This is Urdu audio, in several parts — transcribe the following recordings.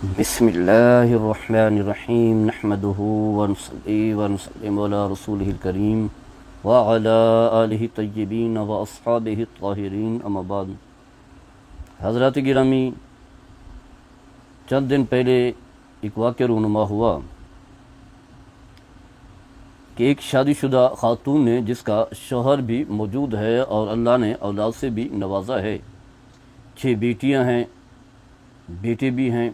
بسم اللہ الرحمن الرحیم نحمدہ ونصلی ونسلم علی رسولہ الکریم وعلی آلہ طیبین واصحابہ الطاہرین اما بعد۔ حضرات گرامی، چند دن پہلے ایک واقعہ رونما ہوا کہ ایک شادی شدہ خاتون نے، جس کا شوہر بھی موجود ہے اور اللہ نے اولاد سے بھی نوازا ہے، 6 بیٹیاں ہیں، بیٹے بھی ہیں،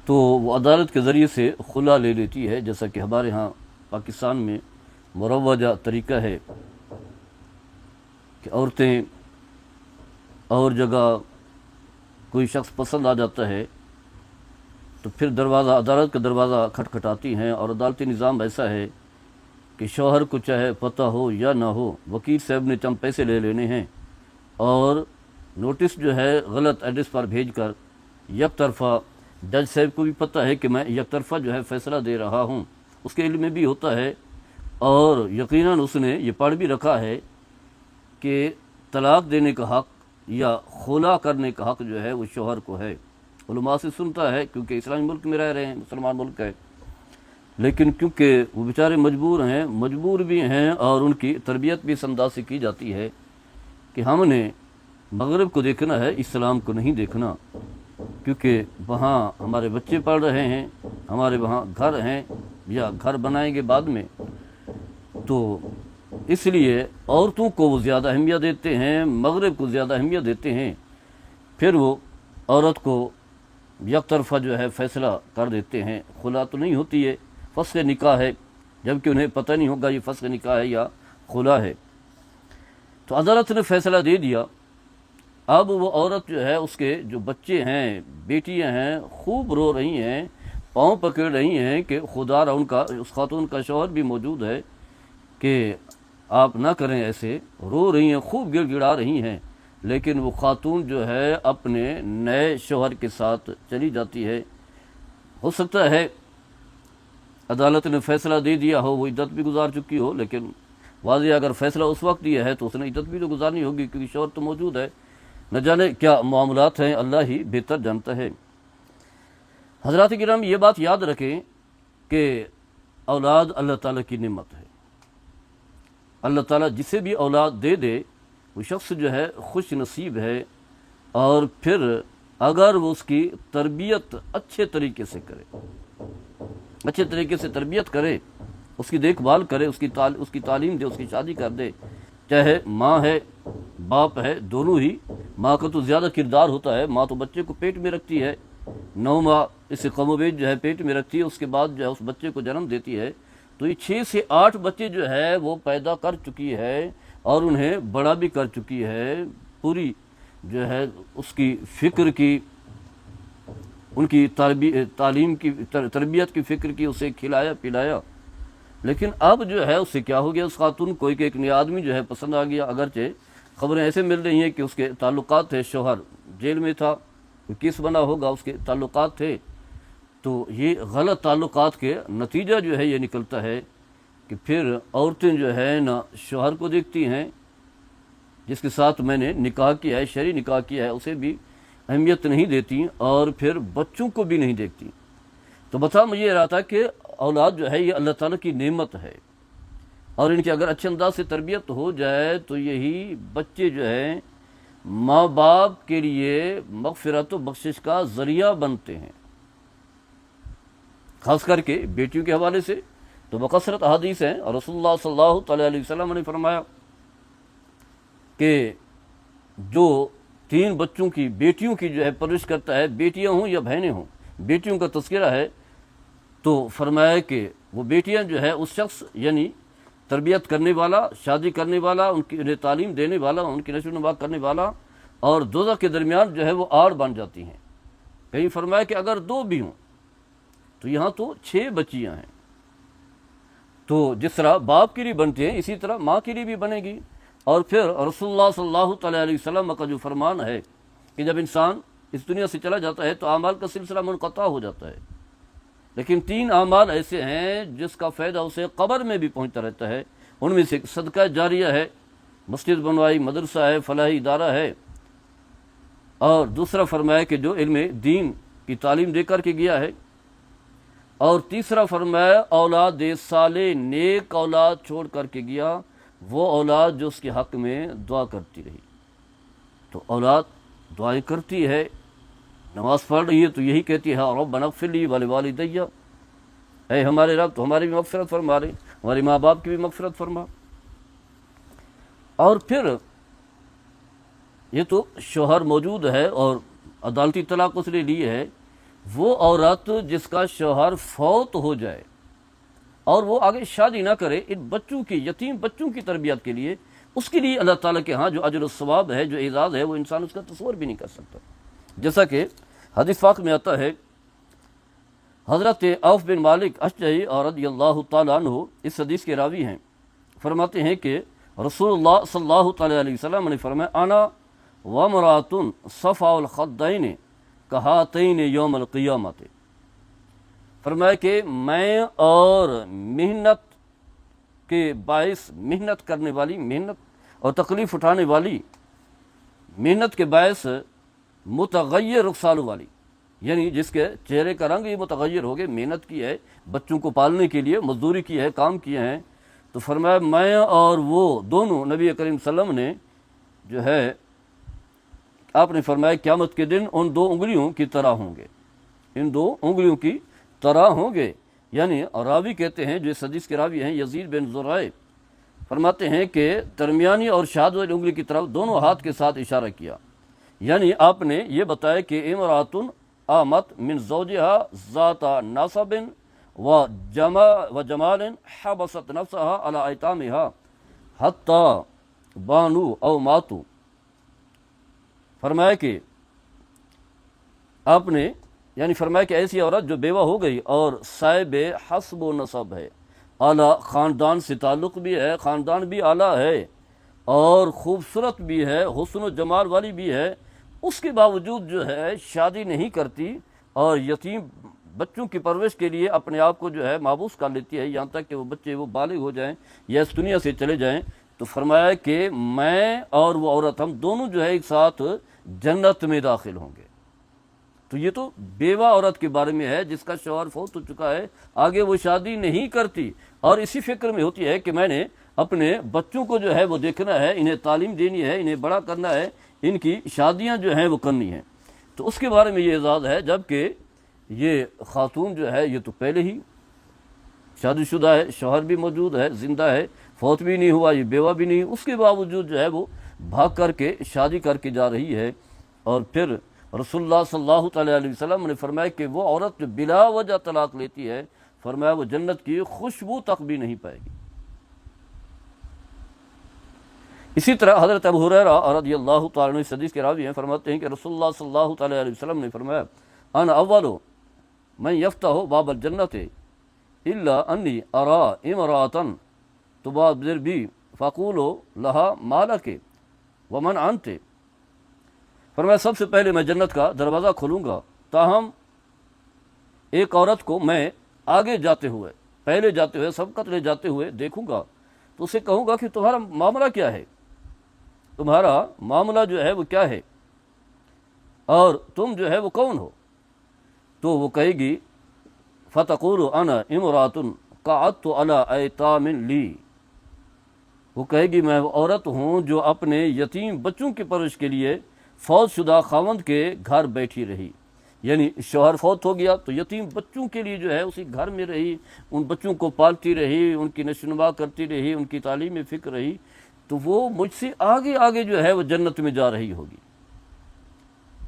تو وہ عدالت کے ذریعے سے خلا لے لیتی ہے، جیسا کہ ہمارے ہاں پاکستان میں مروجہ طریقہ ہے کہ عورتیں اور جگہ کوئی شخص پسند آ جاتا ہے تو پھر عدالت کا دروازہ کھٹکھٹاتی ہیں، اور عدالتی نظام ایسا ہے کہ شوہر کو چاہے پتہ ہو یا نہ ہو، وکیل صاحب نے چند پیسے لے لینے ہیں اور نوٹس جو ہے غلط ایڈریس پر بھیج کر یک طرفہ، جج صاحب کو بھی پتہ ہے کہ میں یک طرفہ جو ہے فیصلہ دے رہا ہوں، اس کے علم میں بھی ہوتا ہے، اور یقیناً اس نے یہ پڑھ بھی رکھا ہے کہ طلاق دینے کا حق یا خلا کرنے کا حق جو ہے وہ شوہر کو ہے۔ علماء سے سنتا ہے کیونکہ اسلامی ملک میں رہ رہے ہیں، مسلمان ملک ہے، لیکن کیونکہ وہ بیچارے مجبور بھی ہیں، اور ان کی تربیت بھی اس انداز سے کی جاتی ہے کہ ہم نے مغرب کو دیکھنا ہے، اسلام کو نہیں دیکھنا، کیونکہ وہاں ہمارے بچے پڑھ رہے ہیں، ہمارے وہاں گھر ہیں یا گھر بنائیں گے بعد میں، تو اس لیے عورتوں کو وہ زیادہ اہمیت دیتے ہیں، مغرب کو زیادہ اہمیت دیتے ہیں، پھر وہ عورت کو یک طرفہ جو ہے فیصلہ کر دیتے ہیں۔ خلا تو نہیں ہوتی ہے، فسخ نکاح ہے، جبکہ انہیں پتہ نہیں ہوگا یہ فسخ نکاح ہے یا خلا ہے۔ تو عدالت نے فیصلہ دے دیا۔ اب وہ عورت جو ہے، اس کے جو بچے ہیں، بیٹیاں ہیں، خوب رو رہی ہیں، پاؤں پکڑ رہی ہیں کہ خدا را ان کا، اس خاتون کا شوہر بھی موجود ہے، کہ آپ نہ کریں ایسے، رو رہی ہیں، خوب گڑ گڑا رہی ہیں، لیکن وہ خاتون جو ہے اپنے نئے شوہر کے ساتھ چلی جاتی ہے۔ ہو سکتا ہے عدالت نے فیصلہ دے دیا ہو، وہ عدت بھی گزار چکی ہو، لیکن واضح اگر فیصلہ اس وقت دیا ہے تو اس نے عدت بھی تو گزارنی ہوگی، کیونکہ شوہر تو موجود ہے۔ نہ جانے کیا معاملات ہیں، اللہ ہی بہتر جانتا ہے۔ حضرات کرام، یہ بات یاد رکھیں کہ اولاد اللہ تعالیٰ کی نعمت ہے۔ اللہ تعالیٰ جسے بھی اولاد دے دے، وہ شخص جو ہے خوش نصیب ہے، اور پھر اگر وہ اس کی تربیت اچھے طریقے سے کرے، اچھے طریقے سے تربیت کرے، اس کی دیکھ بھال کرے، اس کی تعلیم دے، اس کی شادی کر دے، چاہے ماں ہے باپ ہے، دونوں ہی۔ ماں کا تو زیادہ کردار ہوتا ہے، ماں تو بچے کو پیٹ میں رکھتی ہے، 9 ماہ اسے کم و بیش جو ہے پیٹ میں رکھتی ہے، اس کے بعد جو ہے اس بچے کو جنم دیتی ہے، تو یہ 6 سے 8 بچے جو ہے وہ پیدا کر چکی ہے، اور انہیں بڑا بھی کر چکی ہے، پوری جو ہے اس کی فکر کی، ان کی تعلیم کی، تربیت کی فکر کی، اسے کھلایا پلایا۔ لیکن اب جو ہے اس سے کیا ہو گیا، اس خاتون کو ایک نیا آدمی جو ہے پسند آ گیا، اگرچہ خبریں ایسے مل رہی ہیں کہ اس کے تعلقات تھے، شوہر جیل میں تھا، کیس بنا ہوگا، اس کے تعلقات تھے، تو یہ غلط تعلقات کے نتیجہ جو ہے یہ نکلتا ہے کہ پھر عورتیں جو ہے نہ شوہر کو دیکھتی ہیں جس کے ساتھ میں نے نکاح کیا ہے، شرعی نکاح کیا ہے، اسے بھی اہمیت نہیں دیتی، اور پھر بچوں کو بھی نہیں دیکھتی۔ تو بتا مجھے یہ رہا تھا کہ اولاد جو ہے یہ اللہ تعالیٰ کی نعمت ہے، اور ان کی اگر اچھے انداز سے تربیت ہو جائے تو یہی بچے جو ہیں ماں باپ کے لیے مغفرت و بخشش کا ذریعہ بنتے ہیں، خاص کر کے بیٹیوں کے حوالے سے تو بکثرت احادیث ہیں، اور رسول اللہ صلی اللہ تعالیٰ علیہ وسلم نے فرمایا کہ جو 3 بچوں کی، بیٹیوں کی جو ہے پرورش کرتا ہے، بیٹیاں ہوں یا بہنیں ہوں، بیٹیوں کا تذکرہ ہے، تو فرمایا کہ وہ بیٹیاں جو ہے اس شخص، یعنی تربیت کرنے والا، شادی کرنے والا، انہیں تعلیم دینے والا، ان کی نشو و نما کرنے والا، اور دوزخ کے درمیان جو ہے وہ آڑ بن جاتی ہیں۔ کہیں فرمایا کہ اگر 2 بھی ہوں، تو یہاں تو 6 بچیاں ہیں، تو جس طرح باپ کے لیے بنتے ہیں اسی طرح ماں کے لیے بھی بنے گی۔ اور پھر رسول اللہ صلی اللہ تعالیٰ علیہ وسلم کا جو فرمان ہے کہ جب انسان اس دنیا سے چلا جاتا ہے تو اعمال کا سلسلہ منقطع ہو جاتا ہے، لیکن 3 اعمال ایسے ہیں جس کا فائدہ اسے قبر میں بھی پہنچتا رہتا ہے۔ ان میں سے صدقہ جاریہ ہے، مسجد بنوائی، مدرسہ ہے، فلاحی ادارہ ہے، اور دوسرا فرمایا کہ جو علم دین کی تعلیم دے کر کے گیا ہے، اور تیسرا فرمایا اولاد صالح نیک اولاد چھوڑ کر کے گیا، وہ اولاد جو اس کے حق میں دعا کرتی رہی۔ تو اولاد دعائیں کرتی ہے، نماز پڑھ رہی ہے تو یہی کہتی ہے ربنا اغفر لی ولوالدی، اے ہمارے رب تو ہماری بھی مغفرت فرما رہے، ہمارے ماں باپ کی بھی مغفرت فرما۔ اور پھر یہ تو شوہر موجود ہے اور عدالتی طلاق اس نے لی ہے، وہ عورت جس کا شوہر فوت ہو جائے اور وہ آگے شادی نہ کرے، ان بچوں کی، یتیم بچوں کی تربیت کے لیے، اس کے لیے اللہ تعالیٰ کے ہاں جو اجر و ثواب ہے، جو اعزاز ہے، وہ انسان اس کا تصور بھی نہیں کر سکتا۔ جیسا کہ حدیث پاک میں آتا ہے، حضرت عوف بن مالک اشجعی اور رضی اللہ تعالیٰ عنہ اس حدیث کے راوی ہیں، فرماتے ہیں کہ رسول اللہ صلی اللہ تعالیٰ علیہ وسلم نے فرمایا انا وامرأۃ صفا الخدین کہاتین یوم القیامت، فرمایا کہ میں اور محنت کے باعث، محنت کرنے والی، محنت اور تکلیف اٹھانے والی، محنت کے باعث متغیر رخسال والی، یعنی جس کے چہرے کا رنگ ہی متغیر ہو گئے، محنت کی ہے، بچوں کو پالنے کے لیے مزدوری کی ہے، کام کیے ہیں، تو فرمایا میں اور وہ دونوں نبی کریم صلی اللہ علیہ وسلم نے جو ہے، آپ نے فرمایا قیامت کے دن ان دو انگلیوں کی طرح ہوں گے، ان دو انگلیوں کی طرح ہوں گے۔ یعنی راوی کہتے ہیں، جو اس حدیث کے راوی ہیں یزید بن زرائع، فرماتے ہیں کہ درمیانی اور شہادت والی انگلی کی طرف دونوں ہاتھ کے ساتھ اشارہ کیا، یعنی آپ نے یہ بتایا کہ امرأۃ آمت من زوجہا ذات نصب و جمال حبست نفسها علی ایتامہا حتی بانو او ماتو، فرمایا کہ آپ نے یعنی فرمایا کہ ایسی عورت جو بیوہ ہو گئی اور صاحب حسب و نسب ہے، اعلیٰ خاندان سے تعلق بھی ہے، خاندان بھی اعلیٰ ہے اور خوبصورت بھی ہے، حسن و جمال والی بھی ہے، اس کے باوجود جو ہے شادی نہیں کرتی اور یتیم بچوں کی پرورش کے لیے اپنے آپ کو جو ہے مابوس کر لیتی ہے، یہاں تک کہ وہ بچے وہ بالغ ہو جائیں یا اس دنیا سے چلے جائیں، تو فرمایا کہ میں اور وہ عورت ہم دونوں جو ہے ایک ساتھ جنت میں داخل ہوں گے۔ تو یہ تو بیوہ عورت کے بارے میں ہے جس کا شوہر فوت ہو چکا ہے، آگے وہ شادی نہیں کرتی اور اسی فکر میں ہوتی ہے کہ میں نے اپنے بچوں کو جو ہے وہ دیکھنا ہے، انہیں تعلیم دینی ہے، انہیں بڑا کرنا ہے، ان کی شادیاں جو ہیں وہ کرنی ہیں۔ تو اس کے بارے میں یہ اعزاز ہے، جبکہ یہ خاتون جو ہے یہ تو پہلے ہی شادی شدہ ہے، شوہر بھی موجود ہے، زندہ ہے، فوت بھی نہیں ہوا، یہ بیوہ بھی نہیں، اس کے باوجود جو ہے وہ بھاگ کر کے شادی کر کے جا رہی ہے۔ اور پھر رسول اللہ صلی اللہ تعالیٰ علیہ وسلم نے فرمایا کہ وہ عورت جو بلا وجہ طلاق لیتی ہے، فرمایا وہ جنت کی خوشبو تک بھی نہیں پائے گی۔ اسی طرح حضرت ابو ہریرہ رضی اللہ تعالیٰ عنہ اس حدیث کے راوی ہیں، فرماتے ہیں کہ رسول اللہ صلی اللہ تعالیٰ علیہ وسلم نے فرمایا انا اول من یفتح باب الجنت الا انی ارى امرأة تبادر بی فاقول لها ما لک ومن انت، فرمایا سب سے پہلے میں جنت کا دروازہ کھولوں گا، تاہم ایک عورت کو میں آگے جاتے ہوئے، پہلے جاتے ہوئے، سبقت لے جاتے ہوئے دیکھوں گا، تو اسے کہوں گا کہ تمہارا معاملہ کیا ہے، تمہارا معاملہ جو ہے وہ کیا ہے، اور تم جو ہے وہ کون ہو؟ تو وہ کہے گی فتقول انا امرأۃ قعدت علی ایتام لی، وہ کہے گی میں وہ عورت ہوں جو اپنے یتیم بچوں کی پرورش کے لیے فوت شدہ خاوند کے گھر بیٹھی رہی، یعنی شوہر فوت ہو گیا تو یتیم بچوں کے لیے جو ہے اسی گھر میں رہی، ان بچوں کو پالتی رہی، ان کی نشوونما کرتی رہی، ان کی تعلیم میں فکر رہی، تو وہ مجھ سے آگے آگے جو ہے وہ جنت میں جا رہی ہوگی۔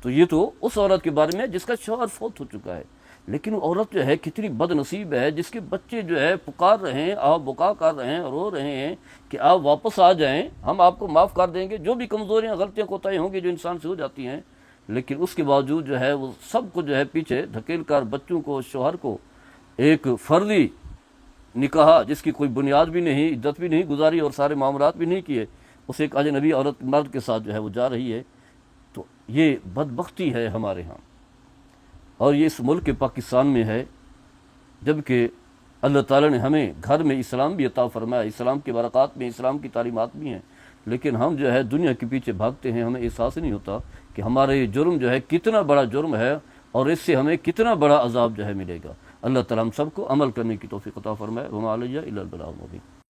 تو یہ تو اس عورت کے بارے میں جس کا شوہر فوت ہو چکا ہے، لیکن وہ عورت جو ہے کتنی بد نصیب ہے جس کے بچے جو ہے پکار رہے ہیں، آپ بکا کر رہے ہیں، رو رہے ہیں کہ آپ واپس آ جائیں، ہم آپ کو معاف کر دیں گے، جو بھی کمزوریاں غلطیاں کوتاہیاں ہوں گی جو انسان سے ہو جاتی ہیں، لیکن اس کے باوجود جو ہے وہ سب کو جو ہے پیچھے دھکیل کر بچوں کو، شوہر کو ایک فرضی نکاح جس کی کوئی بنیاد بھی نہیں، عدت بھی نہیں گزاری اور سارے معاملات بھی نہیں کیے، اس ایک اجنبی عورت مرد کے ساتھ جو ہے وہ جا رہی ہے۔ تو یہ بدبختی ہے ہمارے ہاں، اور یہ اس ملک پاکستان میں ہے، جبکہ اللہ تعالیٰ نے ہمیں گھر میں اسلام بھی عطا فرمایا، اسلام کی برکات میں اسلام کی تعلیمات بھی ہیں، لیکن ہم جو ہے دنیا کے پیچھے بھاگتے ہیں، ہمیں احساس نہیں ہوتا کہ ہمارا یہ جرم جو ہے کتنا بڑا جرم ہے اور اس سے ہمیں کتنا بڑا عذاب جو ہے ملے گا۔ اللہ تعالیٰ ہم سب کو عمل کرنے کی توفیق عطا فرمائے۔ وما علیہ الا البلاغ المبین۔